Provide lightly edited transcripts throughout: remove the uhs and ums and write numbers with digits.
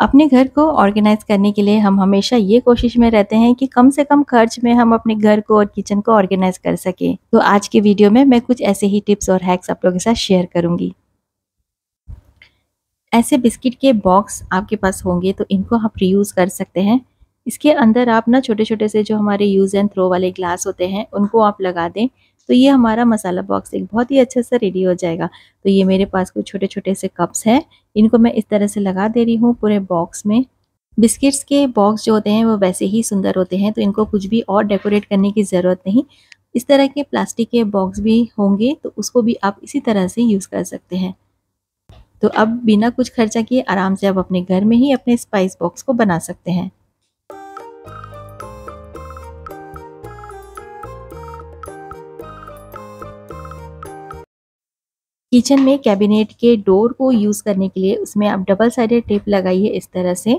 अपने घर को ऑर्गेनाइज करने के लिए हम हमेशा ये कोशिश में रहते हैं कि कम से कम खर्च में हम अपने घर को और किचन को ऑर्गेनाइज कर सकें। तो आज के वीडियो में मैं कुछ ऐसे ही टिप्स और हैक्स आप लोगों के साथ शेयर करूंगी। ऐसे बिस्किट के बॉक्स आपके पास होंगे तो इनको आप रीयूज कर सकते हैं। इसके अंदर आप ना छोटे छोटे से जो हमारे यूज एंड थ्रो वाले ग्लास होते हैं उनको आप लगा दें तो ये हमारा मसाला बॉक्स एक बहुत ही अच्छे से रेडी हो जाएगा। तो ये मेरे पास कुछ छोटे छोटे से कप्स हैं, इनको मैं इस तरह से लगा दे रही हूँ पूरे बॉक्स में। बिस्किट्स के बॉक्स जो होते हैं वो वैसे ही सुंदर होते हैं तो इनको कुछ भी और डेकोरेट करने की ज़रूरत नहीं। इस तरह के प्लास्टिक के बॉक्स भी होंगे तो उसको भी आप इसी तरह से यूज़ कर सकते हैं। तो अब बिना कुछ खर्चा किए आराम से आप अपने घर में ही अपने स्पाइस बॉक्स को बना सकते हैं। किचन में कैबिनेट के डोर को यूज़ करने के लिए उसमें आप डबल साइडेड टेप लगाइए इस तरह से।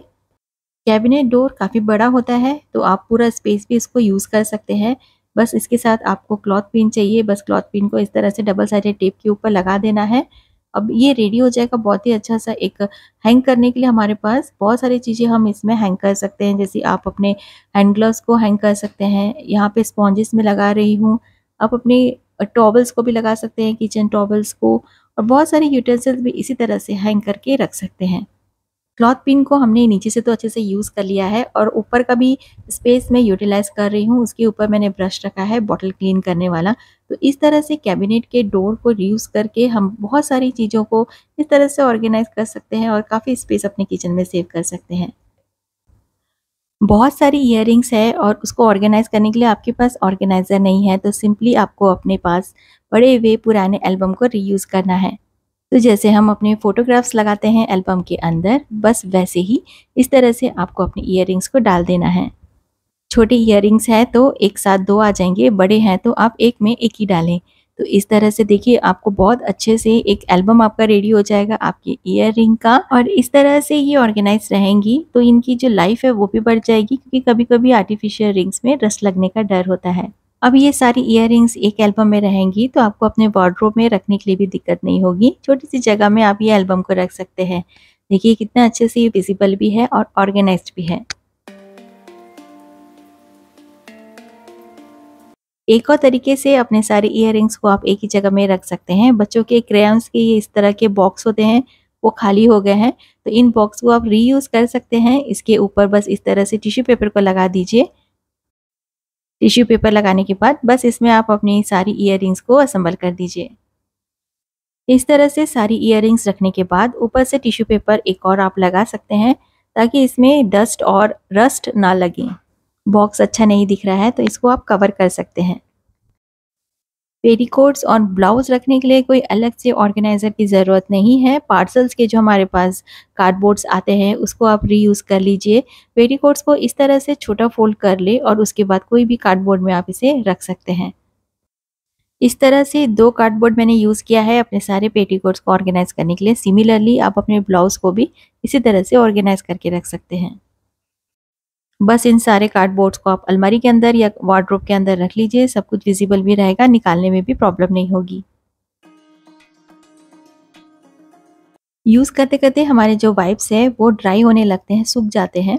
कैबिनेट डोर काफ़ी बड़ा होता है तो आप पूरा स्पेस भी इसको यूज़ कर सकते हैं। बस इसके साथ आपको क्लॉथ पिन चाहिए, बस क्लॉथ पिन को इस तरह से डबल साइडेड टेप के ऊपर लगा देना है। अब ये रेडी हो जाएगा बहुत ही अच्छा सा एक हैंग करने के लिए। हमारे पास बहुत सारी चीज़ें हम इसमें हैंग कर सकते हैं, जैसे आप अपने हैंड ग्लव्स को हैंग कर सकते हैं। यहाँ पे स्पॉन्जेस में लगा रही हूँ, आप अपने टॉवल्स को भी लगा सकते हैं, किचन टॉवल्स को, और बहुत सारे यूटेंसिल्स भी इसी तरह से हैंग करके रख सकते हैं। क्लॉथ पिन को हमने नीचे से तो अच्छे से यूज़ कर लिया है और ऊपर का भी स्पेस में यूटिलाइज कर रही हूँ। उसके ऊपर मैंने ब्रश रखा है बॉटल क्लीन करने वाला। तो इस तरह से कैबिनेट के डोर को रीयूज़ करके हम बहुत सारी चीज़ों को इस तरह से ऑर्गेनाइज कर सकते हैं और काफ़ी स्पेस अपने किचन में सेव कर सकते हैं। बहुत सारी इयररिंग्स है और उसको ऑर्गेनाइज करने के लिए आपके पास ऑर्गेनाइज़र नहीं है तो सिंपली आपको अपने पास पड़े हुए पुराने एल्बम को रीयूज़ करना है। तो जैसे हम अपने फ़ोटोग्राफ्स लगाते हैं एल्बम के अंदर, बस वैसे ही इस तरह से आपको अपनी इयररिंग्स को डाल देना है। छोटे इयररिंग्स हैं तो एक साथ 2 आ जाएंगे, बड़े हैं तो आप एक में एक ही डालें। तो इस तरह से देखिए आपको बहुत अच्छे से एक एल्बम आपका रेडी हो जाएगा आपकी इयररिंग का। और इस तरह से ये ऑर्गेनाइज रहेंगी तो इनकी जो लाइफ है वो भी बढ़ जाएगी, क्योंकि कभी-कभी आर्टिफिशियल रिंग्स में रस्ट लगने का डर होता है। अब ये सारी इयररिंग्स एक एल्बम में रहेंगी तो आपको अपने वार्डरोब में रखने के लिए भी दिक्कत नहीं होगी। छोटी सी जगह में आप ये एल्बम को रख सकते हैं। देखिए कितना अच्छे से ये विजिबल भी है और ऑर्गेनाइज्ड भी है। एक और तरीके से अपने सारे इयररिंग्स को आप एक ही जगह में रख सकते हैं। बच्चों के क्रेयॉन्स के ये इस तरह के बॉक्स होते हैं, वो खाली हो गए हैं तो इन बॉक्स को आप रीयूज कर सकते हैं। इसके ऊपर बस इस तरह से टिश्यू पेपर को लगा दीजिए। टिश्यू पेपर लगाने के बाद बस इसमें आप अपनी सारी इयररिंग्स को असेंबल कर दीजिए। इस तरह से सारी इयररिंग्स रखने के बाद ऊपर से टिश्यू पेपर एक और आप लगा सकते हैं ताकि इसमें डस्ट और रस्ट ना लगे। बॉक्स अच्छा नहीं दिख रहा है तो इसको आप कवर कर सकते हैं। पेटीकोट्स और ब्लाउज रखने के लिए कोई अलग से ऑर्गेनाइज़र की ज़रूरत नहीं है। पार्सल्स के जो हमारे पास कार्डबोर्ड्स आते हैं उसको आप रीयूज़ कर लीजिए। पेटीकोट्स को इस तरह से छोटा फोल्ड कर ले और उसके बाद कोई भी कार्डबोर्ड में आप इसे रख सकते हैं। इस तरह से 2 कार्डबोर्ड मैंने यूज़ किया है अपने सारे पेटीकोट्स को ऑर्गेनाइज़ करने के लिए। सिमिलरली आप अपने ब्लाउज़ को भी इसी तरह से ऑर्गेनाइज़ करके रख सकते हैं। बस इन सारे कार्डबोर्ड्स को आप अलमारी के अंदर या वार्डरोब के अंदर रख लीजिए, सब कुछ विजिबल भी रहेगा, निकालने में भी प्रॉब्लम नहीं होगी। यूज़ करते करते हमारे जो वाइप्स है वो ड्राई होने लगते हैं, सूख जाते हैं।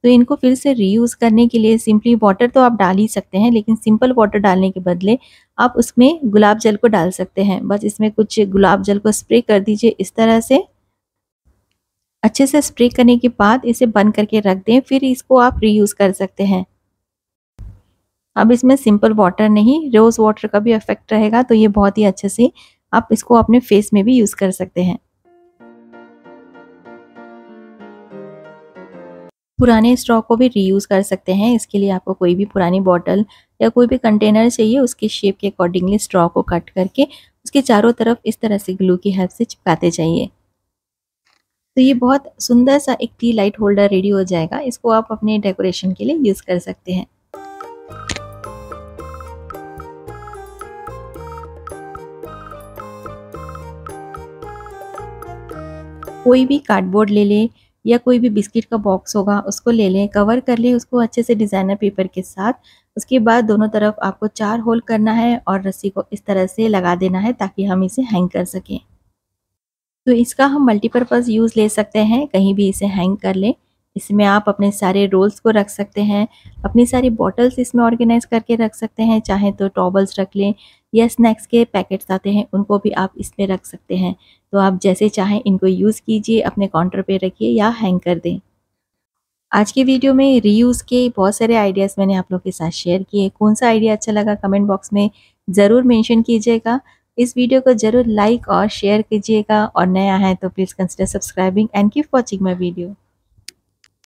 तो इनको फिर से रीयूज़ करने के लिए सिंपली वाटर तो आप डाल ही सकते हैं, लेकिन सिंपल वाटर डालने के बदले आप उसमें गुलाब जल को डाल सकते हैं। बस इसमें कुछ गुलाब जल को स्प्रे कर दीजिए इस तरह से। अच्छे से स्प्रे करने के बाद इसे बंद करके रख दें, फिर इसको आप रीयूज़ कर सकते हैं। अब इसमें सिंपल वाटर नहीं, रोज़ वाटर का भी इफेक्ट रहेगा तो ये बहुत ही अच्छे से आप इसको अपने फेस में भी यूज़ कर सकते हैं। पुराने स्ट्रॉ को भी रीयूज़ कर सकते हैं। इसके लिए आपको कोई भी पुरानी बॉटल या कोई भी कंटेनर चाहिए, उसके शेप के अकॉर्डिंगली स्ट्रॉ को कट करके उसके चारों तरफ इस तरह से ग्लू की हेल्प से चिपकाते जाइए। तो ये बहुत सुंदर सा एक टी लाइट होल्डर रेडी हो जाएगा। इसको आप अपने डेकोरेशन के लिए यूज़ कर सकते हैं। कोई भी कार्डबोर्ड ले लें या कोई भी बिस्किट का बॉक्स होगा उसको ले लें, कवर कर लें उसको अच्छे से डिज़ाइनर पेपर के साथ। उसके बाद दोनों तरफ आपको 4 होल करना है और रस्सी को इस तरह से लगा देना है ताकि हम इसे हैंग कर सकें। तो इसका हम मल्टीपर्पज़ यूज़ ले सकते हैं, कहीं भी इसे हैंग कर लें। इसमें आप अपने सारे रोल्स को रख सकते हैं, अपनी सारी बॉटल्स इसमें ऑर्गेनाइज़ करके रख सकते हैं, चाहे तो टॉवल्स रख लें या स्नैक्स के पैकेट्स आते हैं उनको भी आप इसमें रख सकते हैं। तो आप जैसे चाहें इनको यूज़ कीजिए, अपने काउंटर पे रखिए या हैंग कर दें। आज की वीडियो में रीयूज़ के बहुत सारे आइडियाज़ मैंने आप लोग के साथ शेयर किए। कौन-सा आइडिया अच्छा लगा कमेंट बॉक्स में ज़रूर मेंशन कीजिएगा। इस वीडियो को ज़रूर लाइक और शेयर कीजिएगा और नया है तो please consider subscribing and keep watching my video.